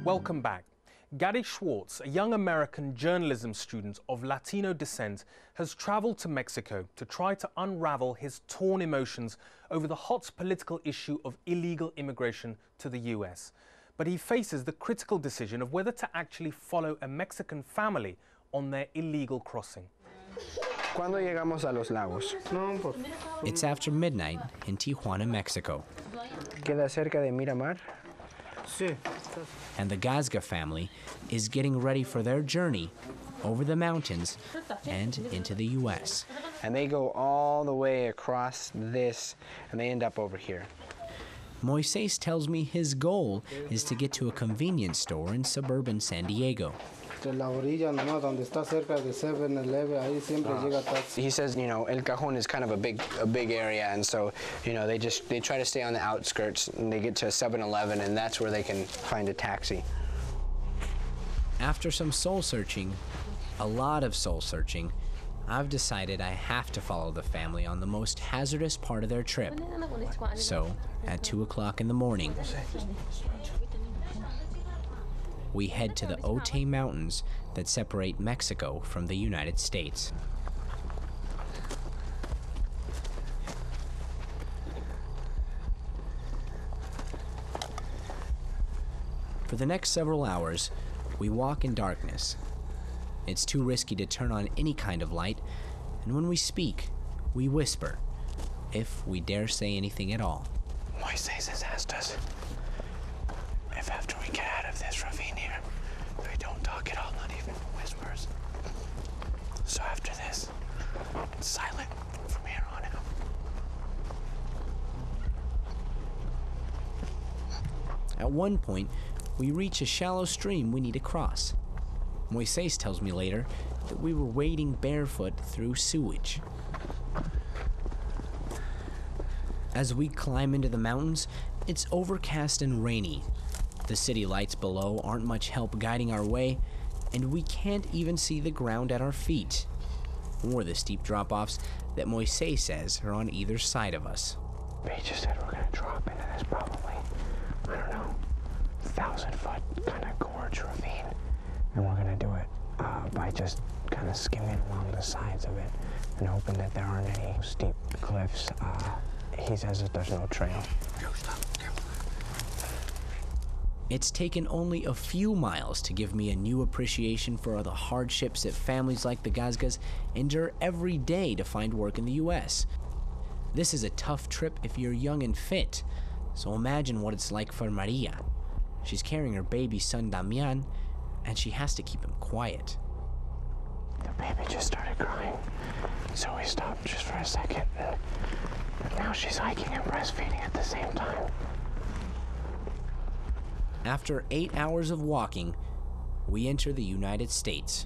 Welcome back. Gary Schwartz, a young American journalism student of Latino descent, has traveled to Mexico to try to unravel his torn emotions over the hot political issue of illegal immigration to the US. But he faces the critical decision of whether to actually follow a Mexican family on their illegal crossing. ¿Cuándo llegamos a Los Lagos? It's after midnight in Tijuana, Mexico. ¿Queda cerca de Miramar? Sí. And the Gazga family is getting ready for their journey over the mountains and into the U.S. And they go all the way across this, and they end up over here. Moises tells me his goal is to get to a convenience store in suburban San Diego. He says, you know, El Cajon is kind of a big area, and so, you know, they try to stay on the outskirts, and they get to 7-Eleven, and that's where they can find a taxi. After some soul searching, a lot of soul searching, I've decided I have to follow the family on the most hazardous part of their trip. So, at 2 o'clock in the morning, we head to the Otay Mountains that separate Mexico from the United States. For the next several hours, we walk in darkness. It's too risky to turn on any kind of light, and when we speak, we whisper, if we dare say anything at all. Moises has asked us if after we get out of this ravine here, we don't talk at all, not even whispers. So after this, it's silent from here on out. At one point, we reach a shallow stream we need to cross. Moises tells me later that we were wading barefoot through sewage. As we climb into the mountains, it's overcast and rainy. The city lights below aren't much help guiding our way, and we can't even see the ground at our feet, or the steep drop-offs that Moises says are on either side of us. They just said we're gonna drop into this probably, I don't know, 1,000-foot kind of gorge ravine, and we're gonna do it by just kind of skimming along the sides of it and hoping that there aren't any steep cliffs. He says that there's no trail. It's taken only a few miles to give me a new appreciation for the hardships that families like the Gazgas endure every day to find work in the U.S. This is a tough trip if you're young and fit, so imagine what it's like for Maria. She's carrying her baby son Damian, and she has to keep him quiet. The baby just started crying, so we stopped just for a second. And now she's hiking and breastfeeding at the same time. After 8 hours of walking, we enter the United States.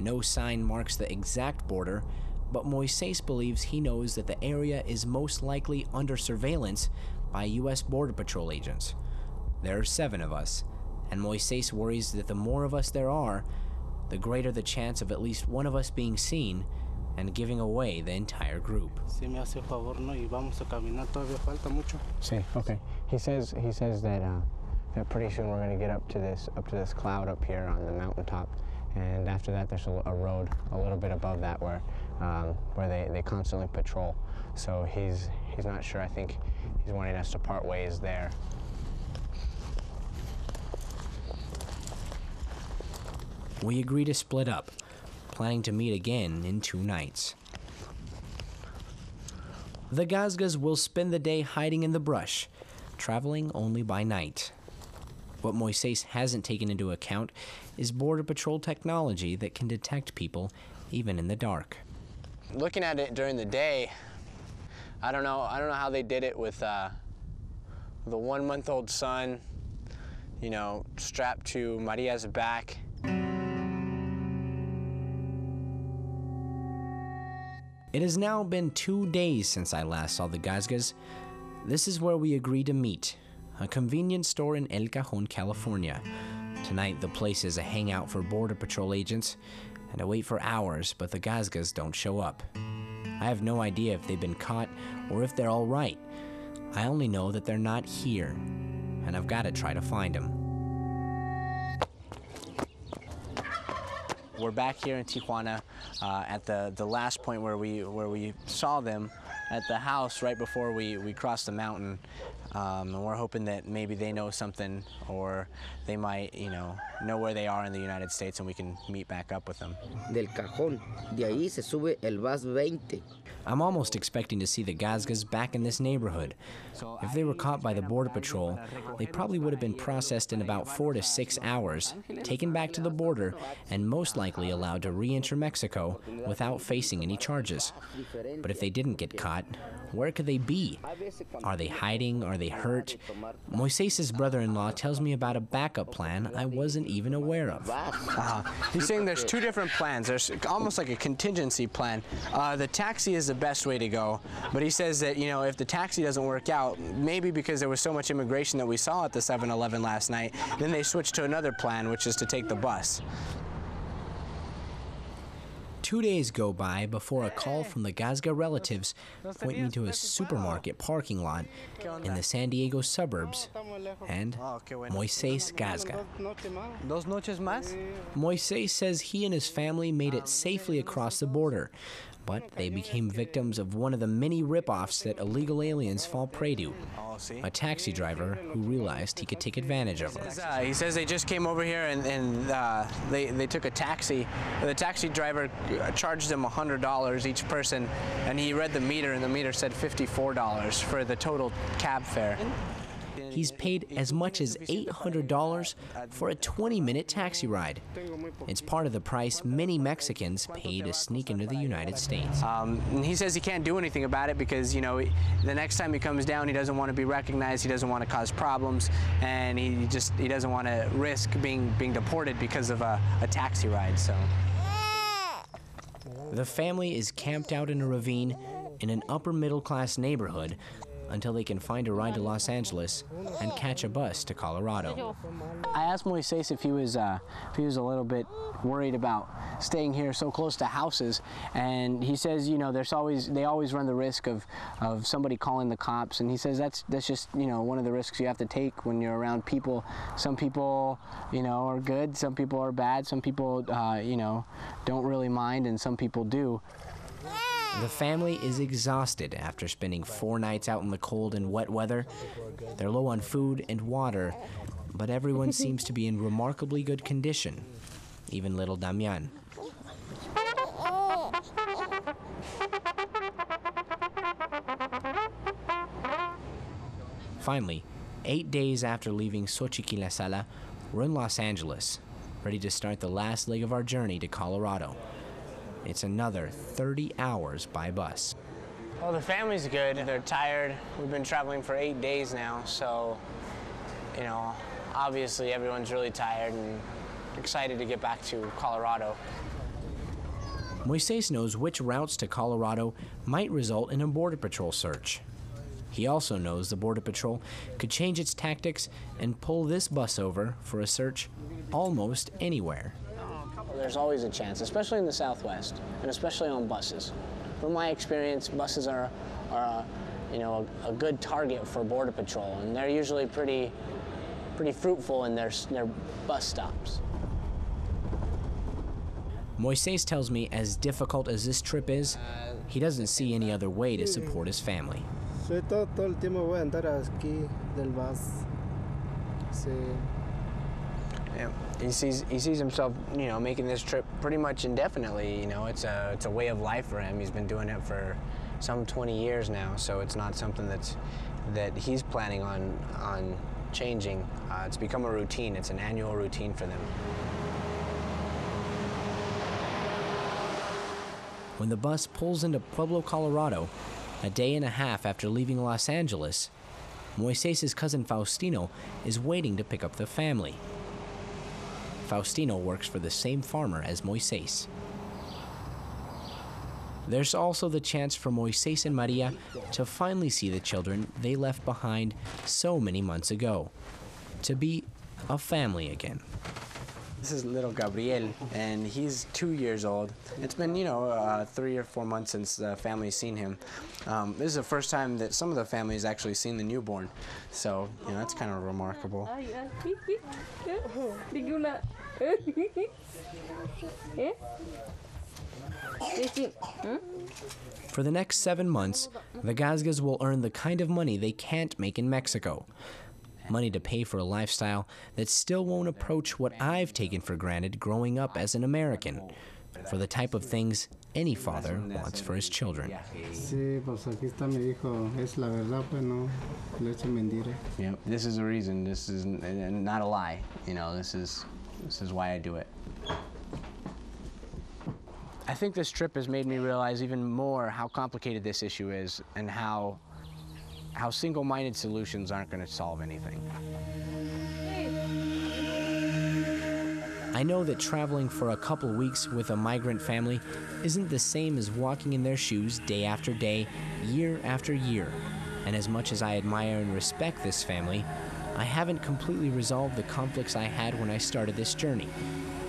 No sign marks the exact border, but Moises believes he knows that the area is most likely under surveillance by U.S. Border Patrol agents. There are 7 of us, and Moises worries that the more of us there are, the greater the chance of at least one of us being seen and giving away the entire group. Si me hace favor, no, y vamos a caminar, todavía falta mucho. Sí, okay. He says that pretty soon we're going to get up to this cloud up here on the mountaintop, and after that there's a road a little bit above that where they constantly patrol. So he's not sure. I think he's wanting us to part ways there. We agree to split up, planning to meet again in 2 nights. The Gazgas will spend the day hiding in the brush, traveling only by night. What Moises hasn't taken into account is Border Patrol technology that can detect people even in the dark. Looking at it during the day, I don't know how they did it with the 1-month-old son, you know, strapped to Maria's back. It has now been 2 days since I last saw the Gazgas. This is where we agreed to meet, a convenience store in El Cajon, California. Tonight, the place is a hangout for Border Patrol agents, and I wait for hours, but the Gazgas don't show up. I have no idea if they've been caught or if they're all right. I only know that they're not here, and I've got to try to find them. We're back here in Tijuana at the last point where we saw them at the house right before we crossed the mountain. And we're hoping that maybe they know something, or they might, know where they are in the United States, and we can meet back up with them. Del cajón, de ahí se sube el bus 20. I'm almost expecting to see the Gazgas back in this neighborhood. If they were caught by the Border Patrol, they probably would have been processed in about 4 to 6 hours, taken back to the border, and most likely allowed to re-enter Mexico without facing any charges. But if they didn't get caught, where could they be? Are they hiding? Are they hurt? Moisés' brother-in-law tells me about a backup plan I wasn't even aware of. He's saying there's 2 different plans. There's almost like a contingency plan. The taxi is the best way to go, but he says that, if the taxi doesn't work out, maybe because there was so much immigration that we saw at the 7-Eleven last night, then they switched to another plan, which is to take the bus. 2 days go by before a call from the Gazga relatives point me to a supermarket parking lot in the San Diego suburbs and Moisés Gazga. Dos noches más? Moisés says he and his family made it safely across the border, but they became victims of one of the many rip-offs that illegal aliens fall prey to. A taxi driver who realized he could take advantage of them. He says they just came over here and they took a taxi. The taxi driver charged them $100 each person, and he read the meter, and the meter said $54 for the total cab fare. He's paid as much as $800 for a 20-minute taxi ride. It's part of the price many Mexicans pay to sneak into the United States. And he says he can't do anything about it because, the next time he comes down, he doesn't want to be recognized, he doesn't want to cause problems, and he doesn't want to risk being deported because of a taxi ride. So the family is camped out in a ravine in an upper-middle-class neighborhood until they can find a ride to Los Angeles and catch a bus to Colorado. I asked Moisés if he was a little bit worried about staying here so close to houses, and he says, they always run the risk of somebody calling the cops, and he says that's just one of the risks you have to take when you're around people. Some people are good, some people are bad, some people don't really mind, and some people do. The family is exhausted after spending 4 nights out in the cold and wet weather. They're low on food and water, but everyone seems to be in remarkably good condition, even little Damian. Finally, 8 days after leaving Xochiquilazala, we're in Los Angeles, ready to start the last leg of our journey to Colorado. It's another 30 hours by bus. Well, the family's good. They're tired. We've been traveling for 8 days now, so, obviously everyone's really tired and excited to get back to Colorado. Moisés knows which routes to Colorado might result in a Border Patrol search. He also knows the Border Patrol could change its tactics and pull this bus over for a search almost anywhere. There's always a chance, especially in the Southwest, and especially on buses. From my experience, buses are a good target for Border Patrol, and they're usually pretty fruitful in their bus stops. Moisés tells me as difficult as this trip is, he doesn't see any other way to support his family. Todo el tiempo voy a andar aquí del bus. Sí. Yeah. He sees himself, making this trip pretty much indefinitely. It's a way of life for him. He's been doing it for some 20 years now, so it's not something that he's planning on changing. It's become a routine. It's an annual routine for them. When the bus pulls into Pueblo, Colorado, a day and a half after leaving Los Angeles, Moisés' cousin Faustino is waiting to pick up the family. Faustino works for the same farmer as Moisés. There's also the chance for Moisés and Maria to finally see the children they left behind so many months ago, to be a family again. This is little Gabriel, and he's 2 years old. It's been, 3 or 4 months since the family's seen him. This is the first time that some of the family's actually seen the newborn, so, that's kind of remarkable. For the next 7 months, the Gazgas will earn the kind of money they can't make in Mexico. Money to pay for a lifestyle that still won't approach what I've taken for granted growing up as an American, for the type of things any father wants for his children. Sí, pues aquí está mi hijo. Es la verdad, pues no le echo mentira. You know, this is a reason. This is not a lie. You know, this is why I do it. I think this trip has made me realize even more how complicated this issue is and how single-minded solutions aren't going to solve anything. I know that traveling for a couple weeks with a migrant family isn't the same as walking in their shoes day after day, year after year. And as much as I admire and respect this family, I haven't completely resolved the conflicts I had when I started this journey.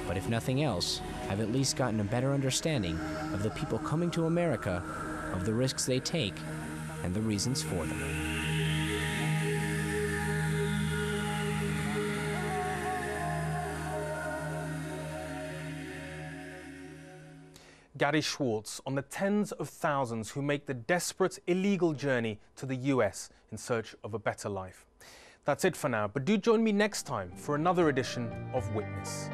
But if nothing else, I've at least gotten a better understanding of the people coming to America, of the risks they take, and the reasons for them. Gary Schwartz on the tens of thousands who make the desperate illegal journey to the US in search of a better life. That's it for now, but do join me next time for another edition of Witness.